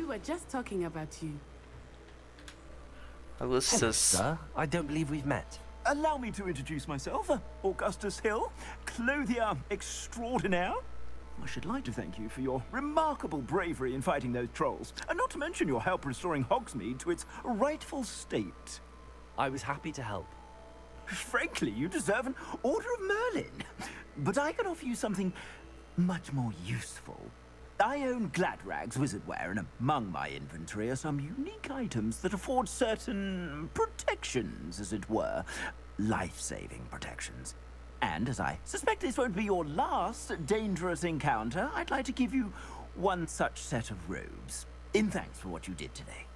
We were just talking about you. Hello, Augustus. sir. I don't believe we've met. Allow me to introduce myself, Augustus Hill, clothier extraordinaire. I should like to thank you for your remarkable bravery in fighting those trolls, and not to mention your help restoring Hogsmeade to its rightful state. I was happy to help. Frankly, you deserve an Order of Merlin. But I can offer you something much more useful. I own Gladrag's wizardware, and among my inventory are some unique items that afford certain protections, as it were. Life-saving protections. And as I suspect this won't be your last dangerous encounter, I'd like to give you one such set of robes, in thanks for what you did today.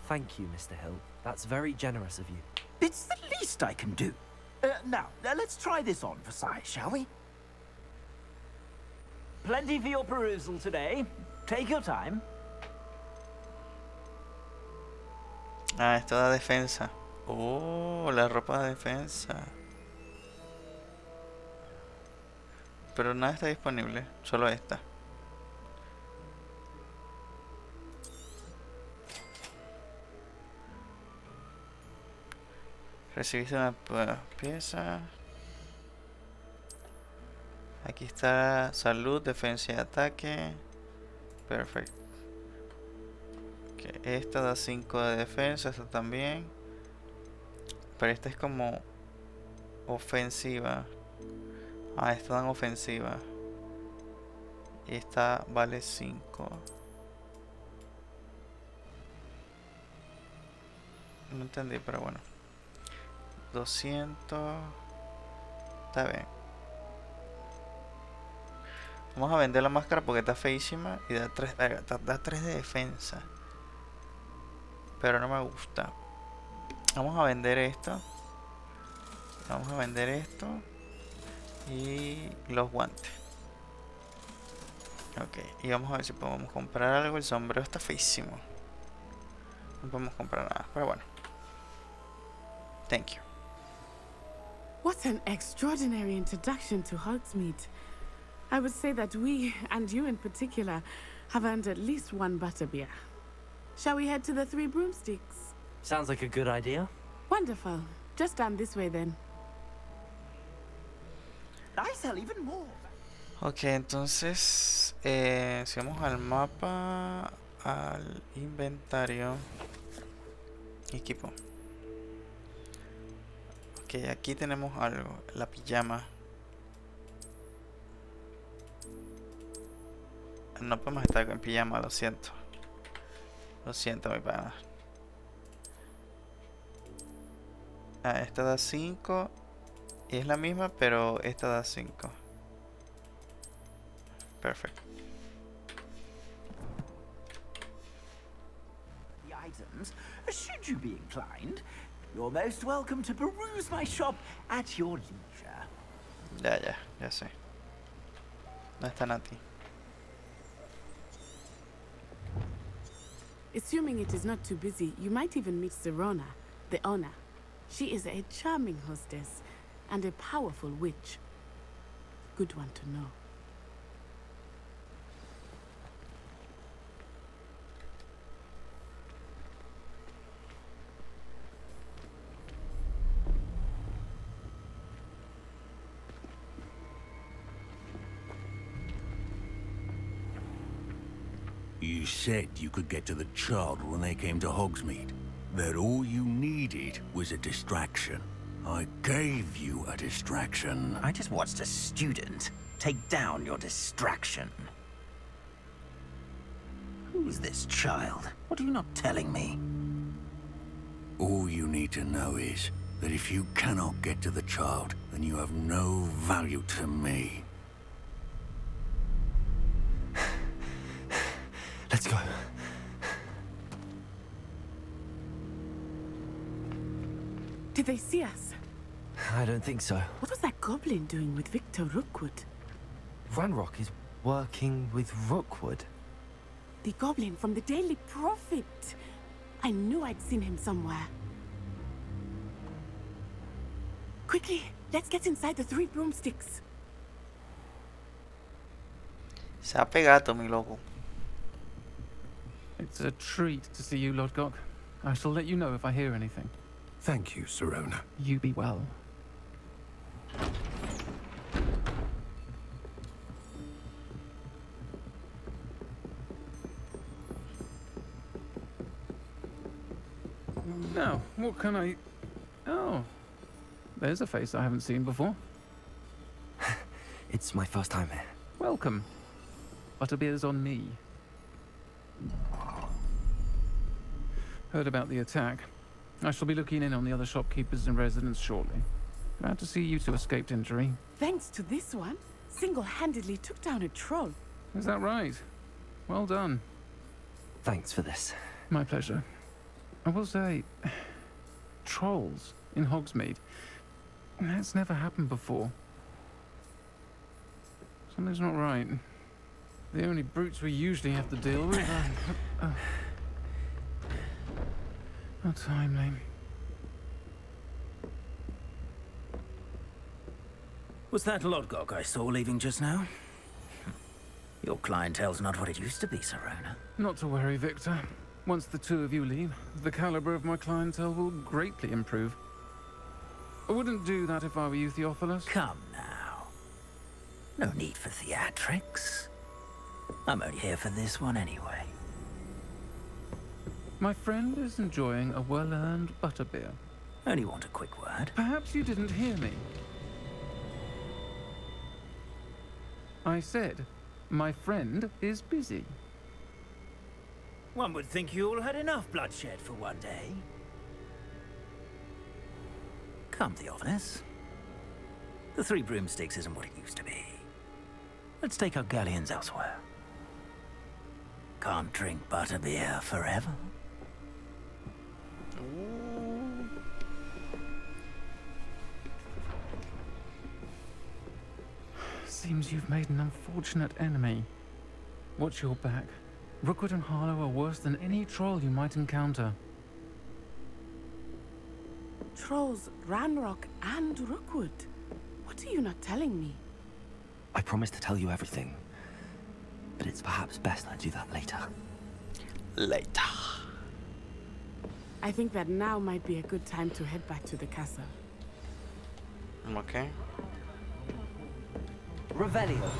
Thank you, Mr. Hill. That's very generous of you. It's the least I can do. Now, let's try this on for size, shall we? Plenty for your perusal today. Take your time. Ah, esto da defensa. Oh, la ropa de defensa. Pero nada está disponible, solo esta. Recibiste una pieza. Aquí está salud, defensa y ataque. Perfecto. Okay, esta da 5 de defensa, esta también. Pero esta es como ofensiva. Ah, esta dan ofensiva. Y esta vale 5. No entendí, pero bueno. 200. Está bien. Vamos a vender la máscara porque está feísima y da 3 de defensa. Pero no me gusta. Vamos a vender esto. Vamos a vender esto. Y los guantes. Ok. Y vamos a ver si podemos comprar algo. El sombrero está feísimo. No podemos comprar nada. Pero bueno. Thank you. What an extraordinary introduction to Hogsmeade. I would say that we, and you in particular, have earned at least one butterbeer. Shall we head to the Three Broomsticks? Sounds like a good idea. Wonderful. Just down this way then. I sell even more. Ok, entonces si vamos al mapa, al inventario, equipo. Ok, aquí tenemos algo, la pijama. No podemos estar en pijama, lo siento. Lo siento, mi pana. Ah, esta da 5. Y es la misma, pero esta da 5. Perfecto. The items, should you be inclined, you're most welcome to peruse my shop at your leisure. Ya sé. No está Nati. Assuming it is not too busy, you might even meet Serona, the owner. She is a charming hostess and a powerful witch. Good one to know. You said you could get to the child when they came to Hogsmeade. That all you needed was a distraction. I gave you a distraction. I just watched a student take down your distraction. Who's this child? What are you not telling me? All you need to know is that if you cannot get to the child, then you have no value to me. Let's go. Did they see us? I don't think so. What was that goblin doing with Victor Rookwood? Ranrock is working with Rookwood. The goblin from the Daily Prophet. I knew I'd seen him somewhere. Quickly, let's get inside the Three Broomsticks. Se ha pegado, mi loco. It's a treat to see you, Lodgok. I shall let you know if I hear anything. Thank you, Sirona. You be well. Now, what can I... Oh, there's a face I haven't seen before. It's my first time here. Welcome. Butterbeer's on me. Heard about the attack. I shall be looking in on the other shopkeepers and residents shortly. Glad to see you two escaped injury. Thanks to this one, single-handedly took down a troll. Is that right? Well done. Thanks for this. My pleasure. I will say, trolls in Hogsmeade. That's never happened before. Something's not right. The only brutes we usually have to deal with are... How timely. Was that Lodgok I saw leaving just now? Your clientele's not what it used to be, Sirona. Not to worry, Victor. Once the two of you leave, the caliber of my clientele will greatly improve. I wouldn't do that if I were you, Theophilus. Come now. No need for theatrics. I'm only here for this one anyway. My friend is enjoying a well-earned butterbeer. Only want a quick word. Perhaps you didn't hear me. I said, my friend is busy. One would think you all had enough bloodshed for one day. Come, Theophilus. The Three Broomsticks isn't what it used to be. Let's take our galleons elsewhere. Can't drink butterbeer forever. Seems you've made an unfortunate enemy. Watch your back. Rookwood and Harlow are worse than any troll you might encounter. Trolls, Ranrock, and Rookwood. What are you not telling me? I promised to tell you everything, but it's perhaps best I do that later. Later. I think that now might be a good time to head back to the castle. Okay. Revelio.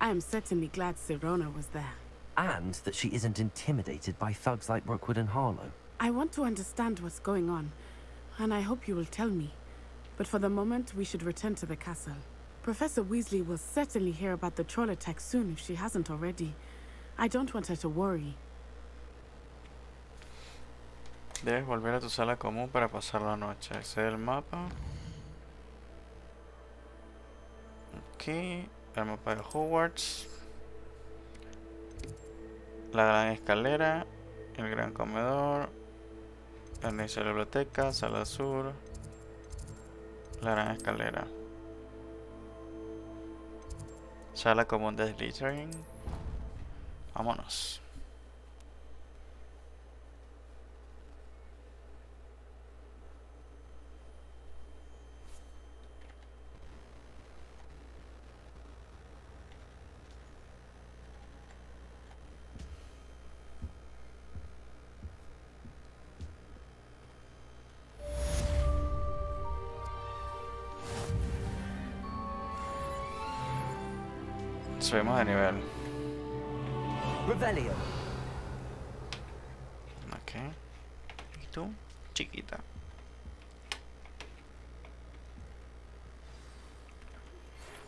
I am certainly glad Sirona was there. And that she isn't intimidated by thugs like Rookwood and Harlow. I want to understand what's going on, and I hope you will tell me. But for the moment, we should return to the castle. Professor Weasley will certainly hear about the troll attack soon if she hasn't already. I don't want her to worry. Debes volver a tu sala común para pasar la noche. Accede al mapa. Aquí, el mapa de Hogwarts. La gran escalera, el gran comedor, el inicio de la biblioteca, sala sur, la gran escalera. Sala común de Slytherin. Vámonos. Subimos de nivel. Revelio. Ok. ¿Y tú? Chiquita.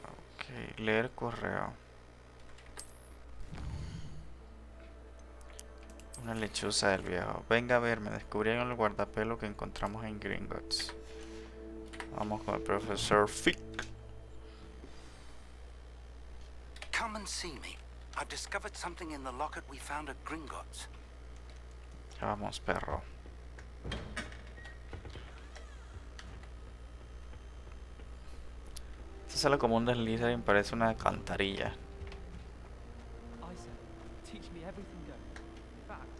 Ok, leer correo. Una lechuza del viejo. Venga a verme, descubrieron el guardapelo que encontramos en Gringotts. Vamos con el profesor Fick. Come and see me. I've discovered something in the locket we found at Gringotts. Ya vamos, perro. Esta sala común de Slytherin parece una alcantarilla. everything goes. In fact,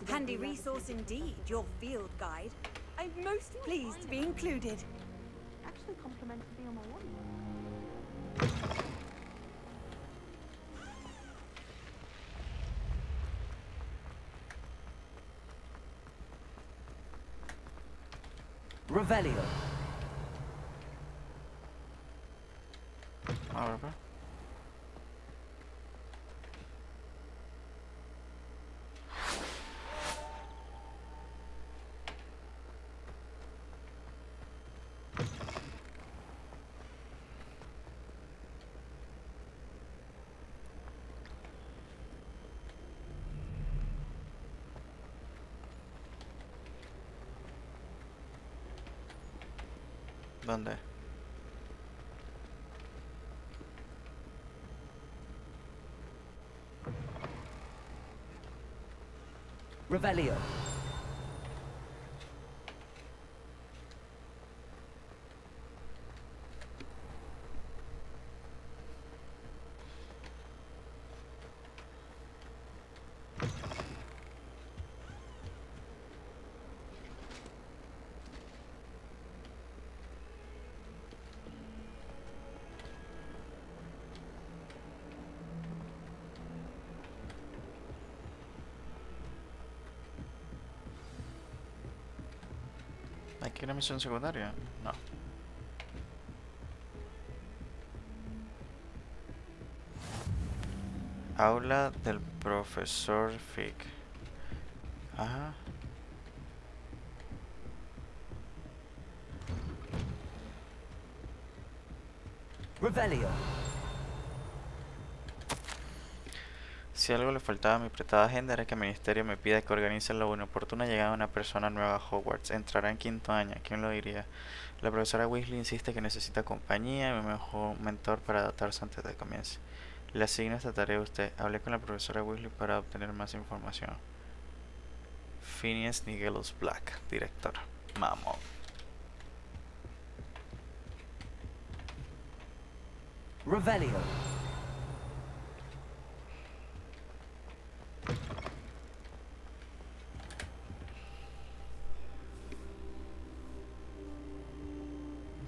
Handy resource indeed, your field guide. I'm most pleased to be included. Actually complimented me on my one. Revelio. A ver, pues. ¿Dónde? Revelio. ¿Aquí hay una misión secundaria? No. Aula del profesor Fig. Ajá. Revelio. Si algo le faltaba a mi apretada agenda era que el ministerio me pida que organice la inoportuna llegada de una persona nueva a Hogwarts. Entrará en quinto año, ¿quién lo diría? La profesora Weasley insiste que necesita compañía y me dejó un mentor para adaptarse antes de que comience. Le asigno esta tarea a usted. Hablé con la profesora Weasley para obtener más información. Phineas Nigellus Black, director. Mamón. Revelio.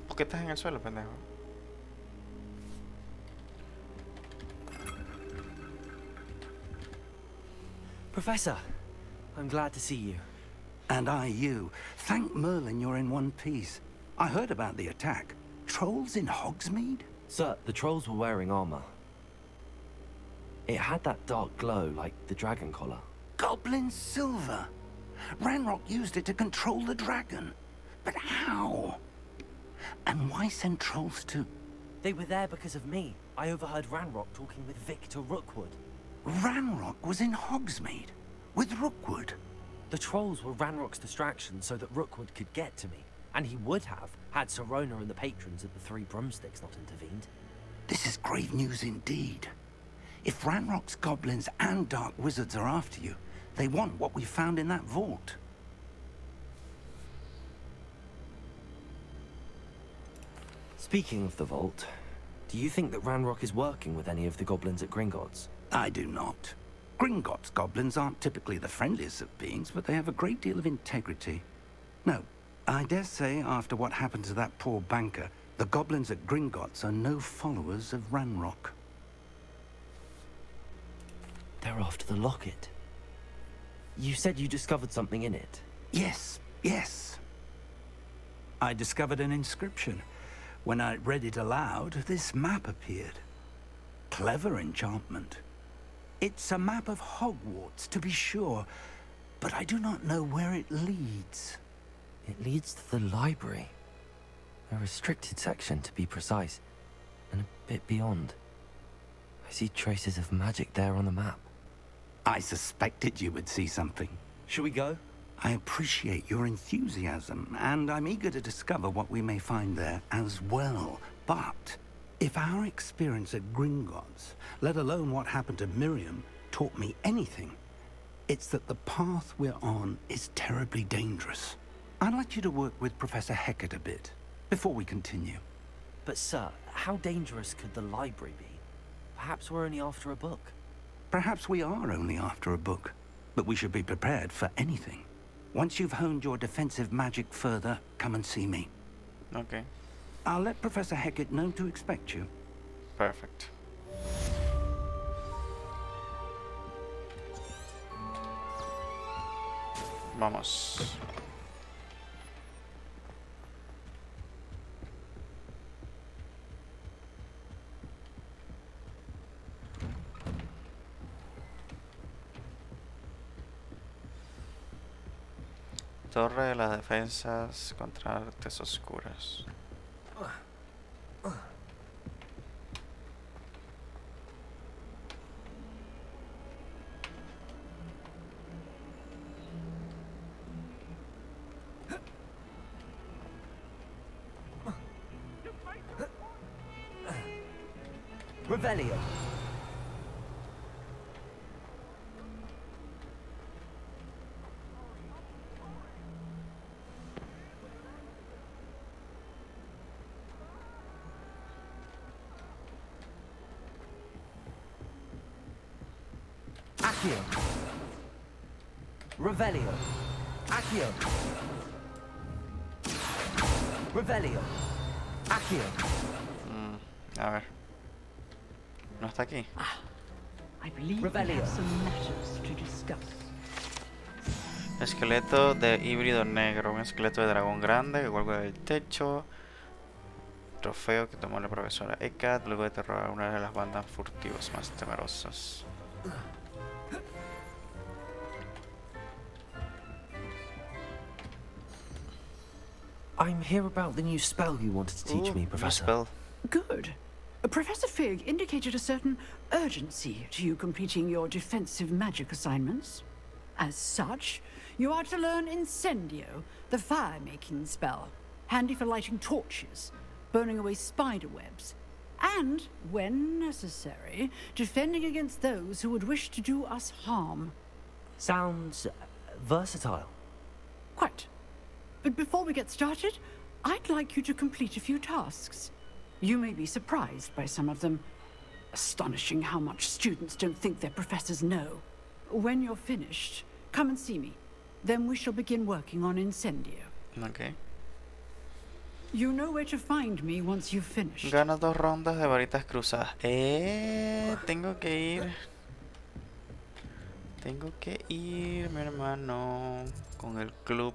¿Por qué estás en el suelo, pendejo? Professor, I'm glad to see you. And I you. Thank Merlin you're in one piece. I heard about the attack. Trolls in Hogsmeade? Sir, the trolls were wearing armor. It had that dark glow like the dragon collar. Goblin silver. Ranrock used it to control the dragon. But how? And why send trolls to... They were there because of me. I overheard Ranrock talking with Victor Rookwood. Ranrock was in Hogsmeade with Rookwood. The trolls were Ranrock's distraction so that Rookwood could get to me. And he would have, had Sirona and the patrons at the Three Broomsticks not intervened. This is grave news indeed. If Ranrock's goblins and dark wizards are after you, they want what we found in that vault. Speaking of the vault, do you think that Ranrock is working with any of the goblins at Gringotts? I do not. Gringotts goblins aren't typically the friendliest of beings, but they have a great deal of integrity. No, I dare say after what happened to that poor banker, the goblins at Gringotts are no followers of Ranrock. They're after the locket. You said you discovered something in it. Yes, yes. I discovered an inscription. When I read it aloud, this map appeared. Clever enchantment. It's a map of Hogwarts, to be sure, but I do not know where it leads. It leads to the library. A restricted section, to be precise, and a bit beyond. I see traces of magic there on the map. I suspected you would see something. Shall we go? I appreciate your enthusiasm, and I'm eager to discover what we may find there as well. But if our experience at Gringotts, let alone what happened to Miriam, taught me anything, it's that the path we're on is terribly dangerous. I'd like you to work with Professor Hecat a bit. before we continue. But sir, how dangerous could the library be? Perhaps we're only after a book. Perhaps we are only after a book, but we should be prepared for anything. Once you've honed your defensive magic further, come and see me. Ok, I'll let Professor Hecat know to expect you. perfecto. Vamos. Torre de las defensas contra artes oscuras. Revelio. Accio. Revelio. Accio. Revelio. Accio. A ver. No está aquí. I believe we Revelio. have some matters to discuss. Esqueleto de híbrido negro. Un esqueleto de dragón grande que cuelga del techo. Trofeo que tomó la profesora Hecat luego de terrorar a una de las bandas furtivas más temerosas. I'm here about the new spell you wanted to teach me, New Professor. spell. Good. Professor Fig indicated a certain urgency to you completing your defensive magic assignments. As such, you are to learn Incendio, the fire-making spell, handy for lighting torches, burning away spider webs, and, when necessary, defending against those who would wish to do us harm. Sounds versatile. Quite. But before we get started, I'd like you to complete a few tasks. You may be surprised by some of them. Astonishing how much students don't think their professors know. When you're finished, come and see me. Then we shall begin working on Incendio. Ok. You know where to find me once you've finished. Gana 2 rondas de varitas cruzadas. Tengo que ir. Tengo que ir, mi hermano, con el club.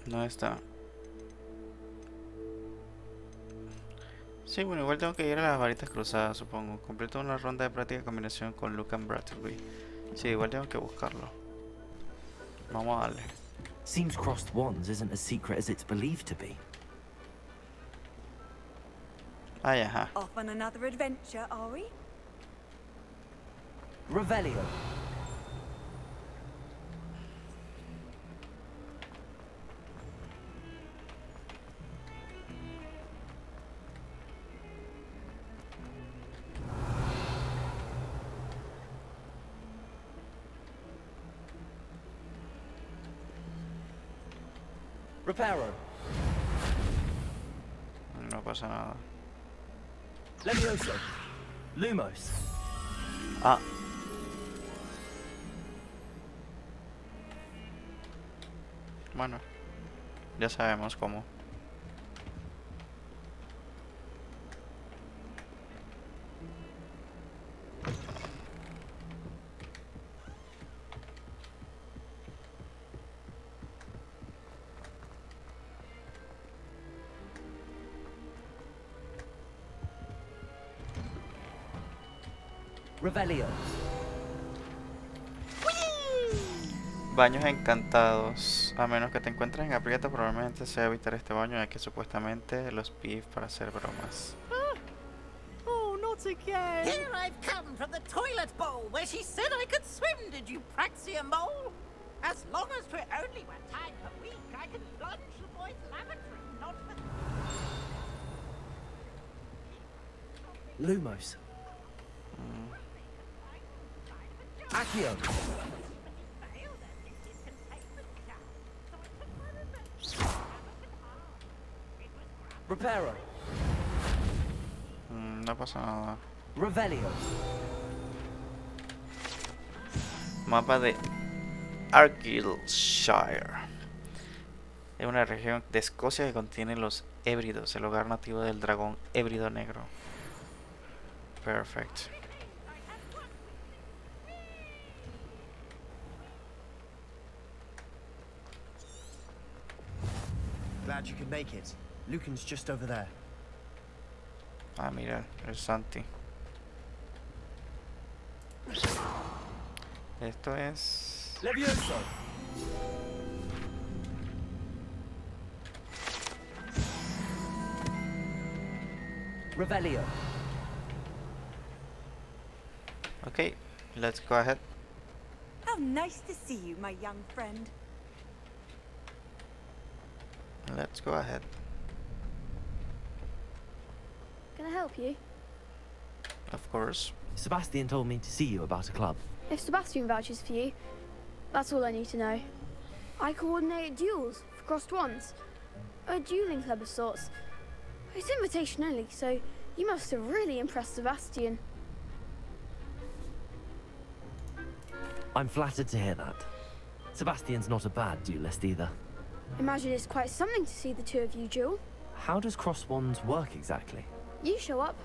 ¿Dónde está? Sí, bueno, igual tengo que ir a las varitas cruzadas, supongo. Completo una ronda de práctica en combinación con Lucan Brattleby. Sí, igual tengo que buscarlo. Vamos a darle. Seems crossed wands isn't as secret as it's believed to be. Ay, ajá. Off on another adventure, are we? Revelio. Reparo. No pasa nada. Levioso. Lumos. Ah. Bueno, ya sabemos cómo. Revelio. Baños encantados. A menos que te encuentres en aprieta, probablemente sea evitar este baño, ya que supuestamente los pide para hacer bromas. Oh, not again! Here I've come from the toilet bowl where she said I could swim, did you praxia mole? As long as 'twere only 1 time per week, I can plunge the boys' lavatory, not for... Lumos. Accio. Reparo. No pasa nada. Revelio. Mapa de Argyllshire. Es una región de Escocia que contiene los hébridos, el hogar nativo del dragón hébrido negro. Perfect. Glad you could make it. Lucan's just over there. Ah, mira, el Santi. Esto es... Levioso. Revelio. Okay, let's go ahead. How nice to see you, my young friend. Let's go ahead. Can I help you? Of course. Sebastian told me to see you about a club. If Sebastian vouches for you, that's all I need to know. I coordinate duels for crossed wands. A dueling club of sorts. It's invitation only, so you must have really impressed Sebastian. I'm flattered to hear that. Sebastian's not a bad duelist either. Imagine it's quite something to see the two of you duel. How does cross wands work exactly? You show up,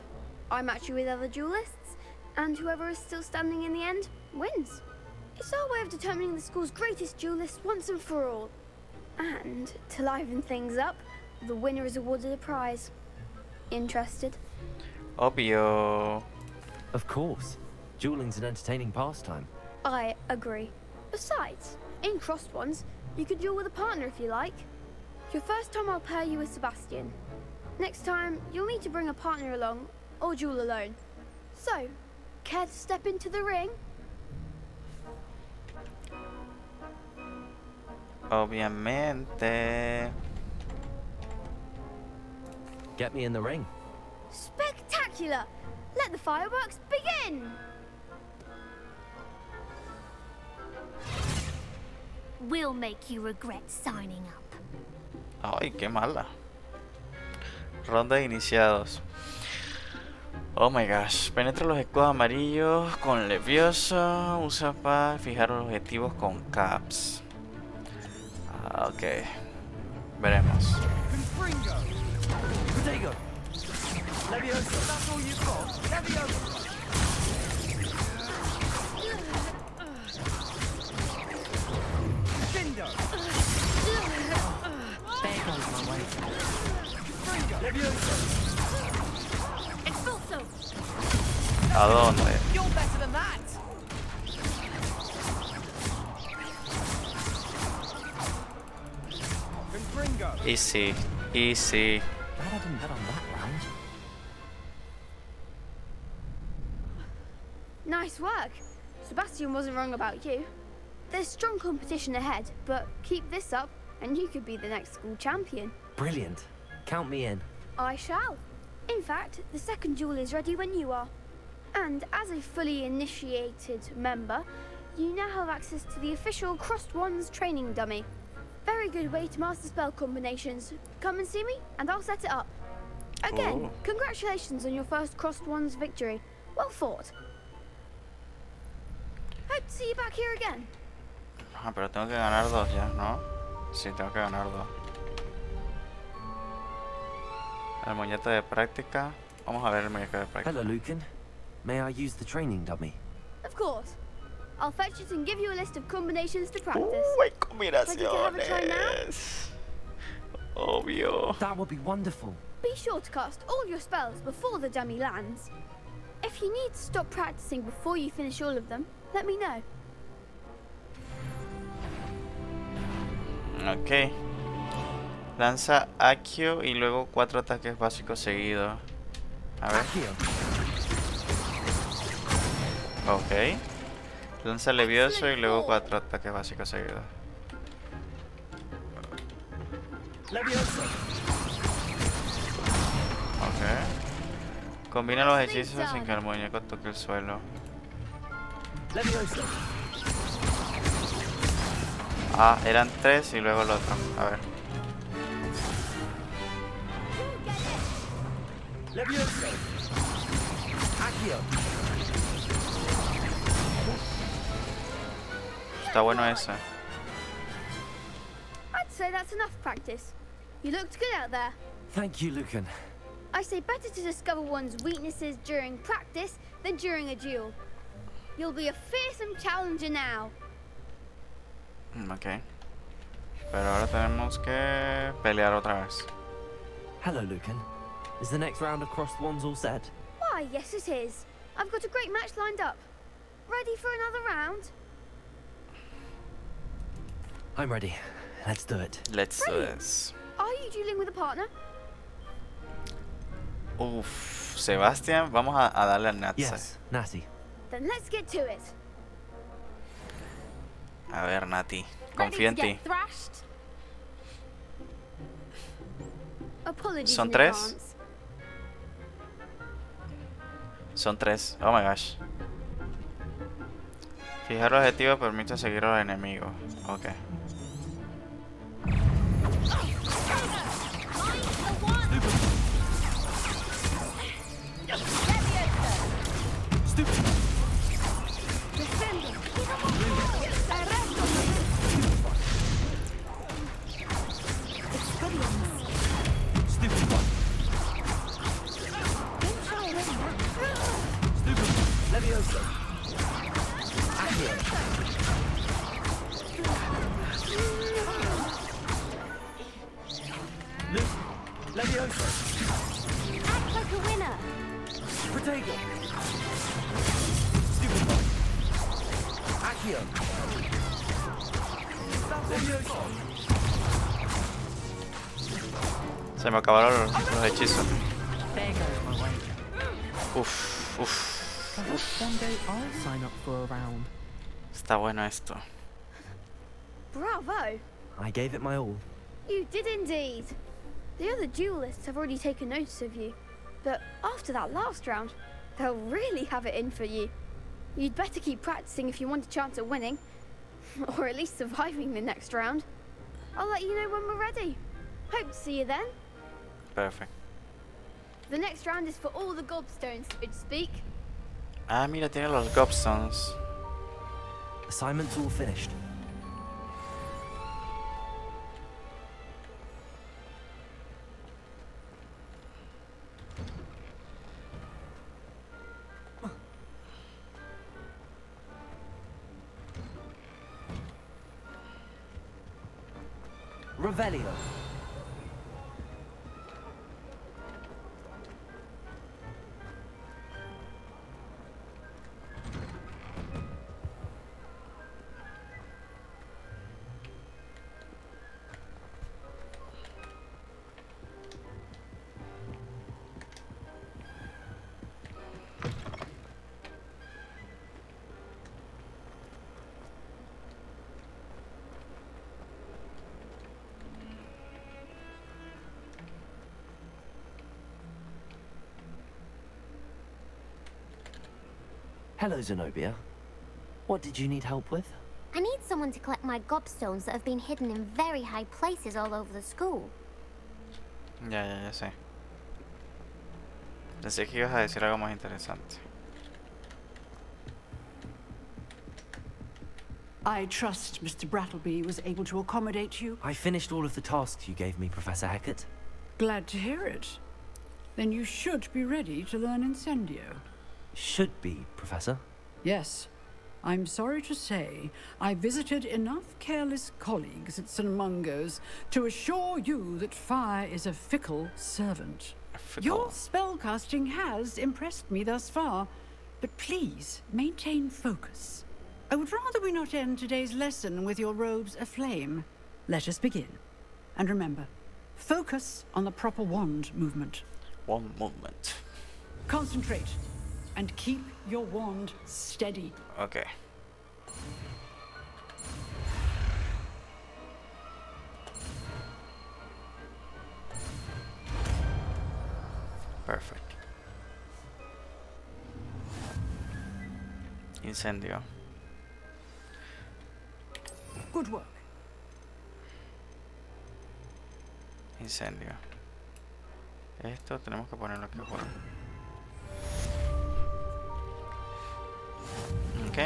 I match you with other duelists, and whoever is still standing in the end wins. It's our way of determining the school's greatest duelist once and for all. And to liven things up, the winner is awarded a prize. Interested? Obvio. Of course. Dueling's an entertaining pastime. I agree. Besides, in crossed ones, you could duel with a partner if you like. Your first time I'll pair you with Sebastian. Next time, you'll need to bring a partner along, or duel alone. So, care to step into the ring? Obviamente. Get me in the ring. Spectacular! Let the fireworks begin! We'll make you regret signing up. Ay, qué mala. Ronda de iniciados. Oh my gosh. Penetra los escudos amarillos con Levioso. Usa para fijar los objetivos con caps. Ok. Veremos. Levioso, that's all you've got. Levioso. Cindo. There goes my way. Levioso. Expulso. ¿A dónde? You're better than that. Easy. Easy. Glad I didn't bet on that round. Nice work. Sebastian wasn't wrong about you. There's strong competition ahead, but keep this up and you could be the next school champion. Brilliant. Count me in. I shall. In fact, the second duel is ready when you are. And as a fully initiated member, you now have access to the official Crossed Wands training dummy. Very good way to master spell combinations. Come and see me, and I'll set it up. Again, congratulations on your first Crossed Wands victory. Well fought. Hope to see you back here again. Ah, pero tengo que ganar dos ya, ¿no? Sí, tengo que ganar dos. El muñeco de práctica. Vamos a ver el muñeco de práctica. Hello, Lucan. May I use the training dummy? Of course. I'll fetch it and give you a list of combinations to practice. Hay Ready to have a try now? combinaciones. Obvio. That would be wonderful. Be sure to cast all your spells before the dummy lands. If you need to stop practicing before you finish all of them, let me know. Ok. Lanza Accio y luego 4 ataques básicos seguidos. A ver. Ok. Lanza Levioso y luego 4 ataques básicos seguidos. Ok. Combina los hechizos sin que el muñeco toque el suelo. Ah, eran 3 y luego el otro. A ver. Levioso. Accio. Está bueno ese. I'd say that's enough practice. You looked good out there. Thank you, Lucan. I say better to discover one's weaknesses during practice than during a duel. You'll be a fearsome challenger now. Ok. Pero ahora tenemos que pelear otra vez. Hello, Lucan. Is the next round of Crossed Wands all set? Why, yes it is. I've got a great match lined up. Ready for another round? I'm ready. Let's do it. Let's do this. Are you dueling with a partner? Uf, Sebastián, vamos a darle al Natsa. Yes, Natty. Then let's get to it. A ver, Nati, Ready confío en to ti. get thrashed? Apologies ¿Son in tres? advance. Son 3. Oh my gosh. Fijar objetivo permite seguir a los enemigos. Ok. Levioso. Accio. Levioso. Act like a winner. Protego. Stupid boy. Accio. Levioso. Se me acabaron los hechizos. There goes my wager. Uf, uf. Perhaps one day I'll sign up for a round. Está bueno esto. Bravo! I gave it my all. You did indeed. The other duelists have already taken notice of you, but after that last round, they'll really have it in for you. You'd better keep practicing if you want a chance at winning, or at least surviving the next round. I'll let you know when we're ready. Hope to see you then. Perfect. The next round is for all the gobstones, so to speak. Ah, mira, tiene los gobstones. Assignment's all finished. Revelio. Hello, Zenobia. What did you need help with? I need someone to collect my gobstones that have been hidden in very high places all over the school. Ya sé. Pensé que ibas a decir algo más interesante. I trust Mr. Brattleby was able to accommodate you. I finished all of the tasks you gave me, Professor Hecat. Glad to hear it. Then you should be ready to learn Incendio. Should be, Professor. Yes. I'm sorry to say, I visited enough careless colleagues at St. Mungo's to assure you that fire is a fickle servant. Your spellcasting has impressed me thus far, but please maintain focus. I would rather we not end today's lesson with your robes aflame. Let us begin. And remember, focus on the proper wand movement. Wand movement. Concentrate. And keep your wand steady. Okay. Perfect. Incendio. Good work. Incendio. Esto tenemos que ponerlo aquí afuera. Ok.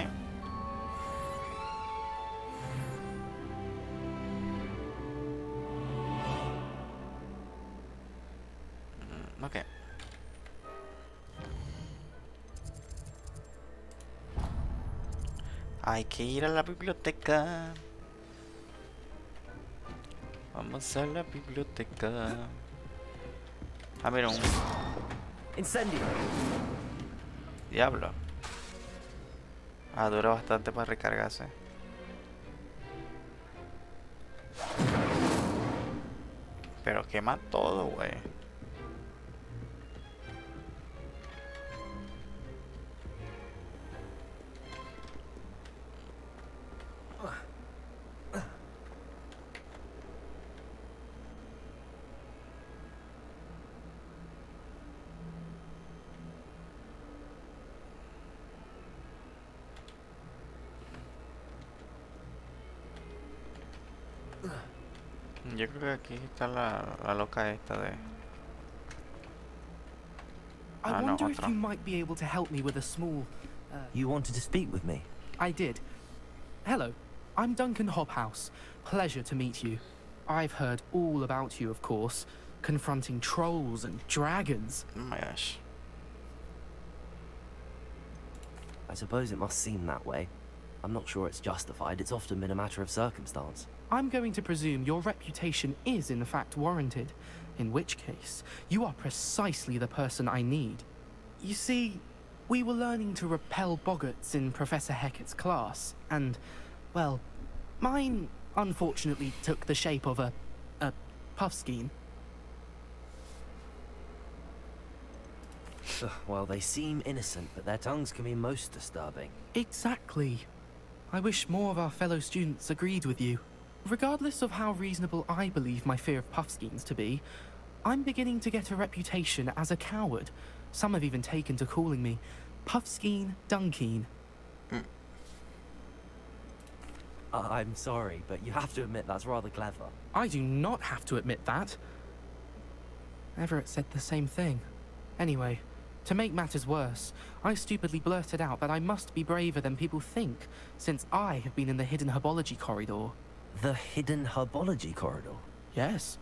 Ok. Hay que ir a la biblioteca. Vamos a la biblioteca. Ah, mira, un Incendio. diablo. Ah, dura bastante para recargarse. Pero quema todo, güey. Yo creo que aquí está la loca esta de... I Ah, no, wonder if otra. you might be able to help me with a small... You wanted to speak with me? I did. Hello, I'm Duncan Hobhouse. Pleasure to meet you. I've heard all about you, of course, confronting trolls and dragons. Oh my gosh. I suppose it must seem that way. I'm not sure it's justified. It's often been a matter of circumstance. I'm going to presume your reputation is in fact warranted, in which case, you are precisely the person I need. You see, we were learning to repel boggarts in Professor Hecat's class, and, well, mine unfortunately took the shape of a puffskein. Well, they seem innocent, but their tongues can be most disturbing. Exactly. I wish more of our fellow students agreed with you. Regardless of how reasonable I believe my fear of puffskeins to be, I'm beginning to get a reputation as a coward. Some have even taken to calling me Puffskeen Dunkeen. I'm sorry, but you have to admit that's rather clever. I do not have to admit that. Everett said the same thing. Anyway, to make matters worse, I stupidly blurted out that I must be braver than people think, since I have been in the hidden herbology corridor. The hidden herbology corridor? Yes.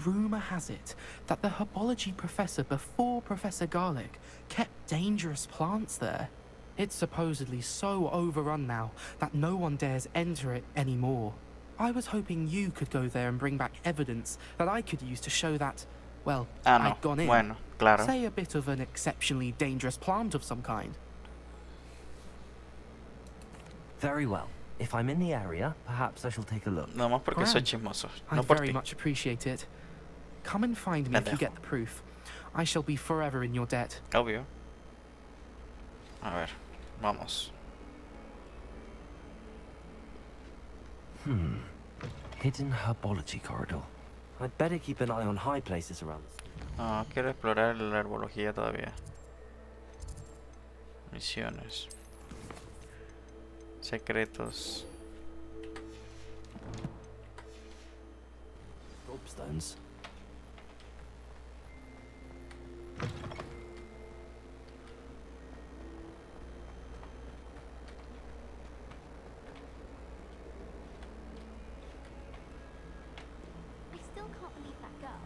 Rumour has it that the herbology professor before Professor Garlic kept dangerous plants there. It's supposedly so overrun now that no one dares enter it anymore. I was hoping you could go there and bring back evidence that I could use to show that, well, I'd gone in. Bueno, claro. Say a bit of an exceptionally dangerous plant of some kind. Very well. If I'm in the area, perhaps I shall take a look. No más porque soy Grand. chismoso. I No por very ti. much appreciate it. Come and find me if you get the proof. I shall be forever in your debt. Obvio. A ver, vamos. Hidden herbology corridor. I'd better keep an eye on high places around this. No, quiero explorar la herbología todavía. Misiones. Secretos. Gobstones. I still can't believe that girl.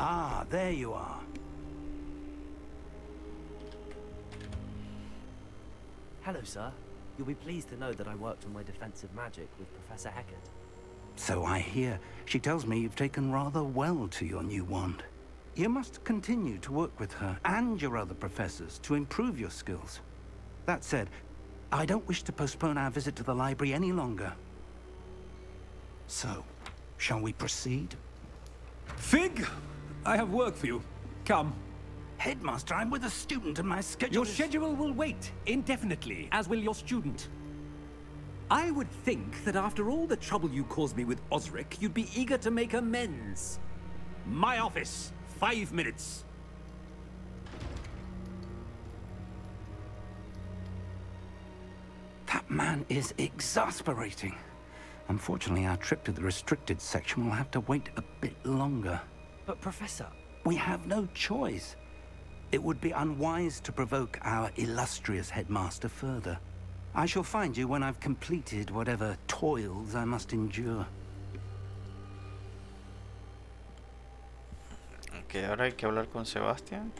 Ah, there you are. Hello, sir. You'll be pleased to know that I worked on my defensive magic with Professor Hecat. So I hear. She tells me you've taken rather well to your new wand. You must continue to work with her and your other professors to improve your skills. That said, I don't wish to postpone our visit to the library any longer. So, shall we proceed? Fig, I have work for you. Come. Headmaster, I'm with a student and my schedule Your schedule will wait indefinitely, as will your student. I would think that after all the trouble you caused me with Osric, you'd be eager to make amends. My office, 5 minutes. That man is exasperating. Unfortunately, our trip to the restricted section will have to wait a bit longer. But Professor... We have no choice. It would be unwise to provoke our illustrious headmaster further. I shall find you when I've completed whatever toils I must endure. Ok, ahora hay que hablar con Sebastián.